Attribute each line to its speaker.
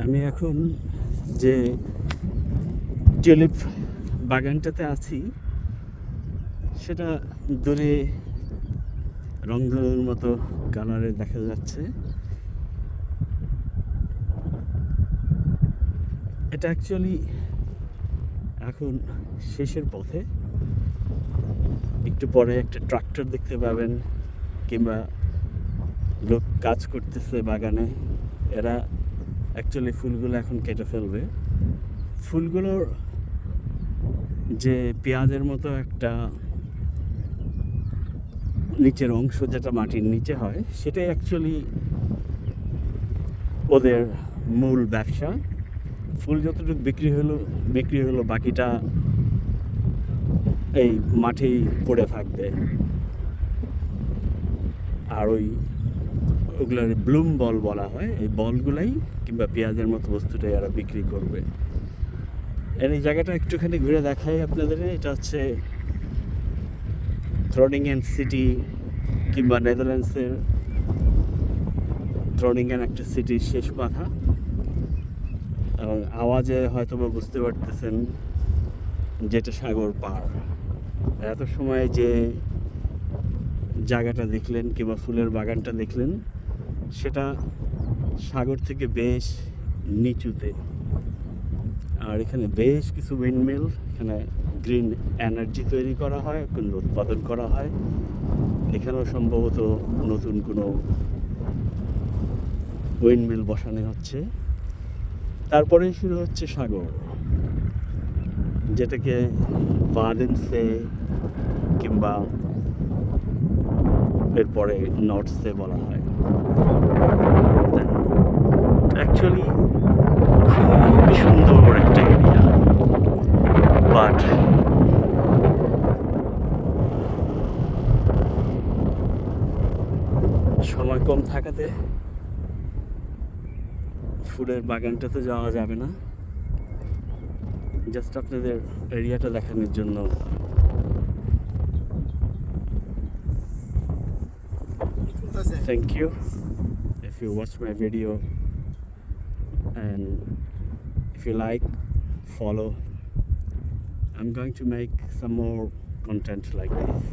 Speaker 1: আমি এখন যে টিউলিপ বাগানটাতে আছি সেটা দূরে রংধনুর মতো কালারে দেখা যাচ্ছে। এটা অ্যাকচুয়ালি এখন শেষের পথে। একটু পরে একটা ট্রাক্টর দেখতে পাবেন, কিংবা লোক কাজ করতেছে বাগানে। এরা অ্যাকচুয়ালি ফুলগুলো এখন কেটে ফেলবে। ফুলগুলোর যে পেঁয়াজের মতো একটা নিচের অংশ যেটা মাটির নিচে হয়, সেটাই অ্যাকচুয়ালি ওদের মূল ব্যবসা। ফুল যতটুকু বিক্রি হলো বাকিটা এই মাঠেই পড়ে থাকবে। আর ওগুলোর ব্লুম বল বলা হয়, এই বলগুলাই কিংবা পেঁয়াজের মতো বস্তুটাই এরা বিক্রি করবে। এই জায়গাটা একটুখানি ঘুরে দেখাই আপনাদের। এটা হচ্ছে গ্রোনিংয়েন সিটি, কিংবা নেদারল্যান্ডসের গ্রোনিংয়েন একটা সিটির শেষ মাথা। এবং আওয়াজে হয়তো বা বুঝতে পারতেছেন যেটা সাগর পার। এত সময় যে জায়গাটা দেখলেন কিংবা ফুলের বাগানটা দেখলেন, সেটা সাগর থেকে বেশ নিচুতে। আর এখানে বেশ কিছু উইন্ডমিল, এখানে গ্রিন এনার্জি তৈরি করা হয়, উৎপাদন করা হয়। এখানেও সম্ভবত নতুন কোনো উইন্ডমিল বসানো হচ্ছে। তারপরে শুরু হচ্ছে সাগর, যেটাকে বাদেনসে কিংবা এরপরে নর্থসে বলা হয়। অ্যাকচুয়ালি খুবই সুন্দর একটা এরিয়া, বাট সময় কম থাকাতে ফুলের বাগানটাতে যাওয়া যাবে না। জাস্ট আপনাদের এরিয়াটা দেখানোর জন্য thank you if you watch my video, and if you like, follow. I'm going to make some more content like this.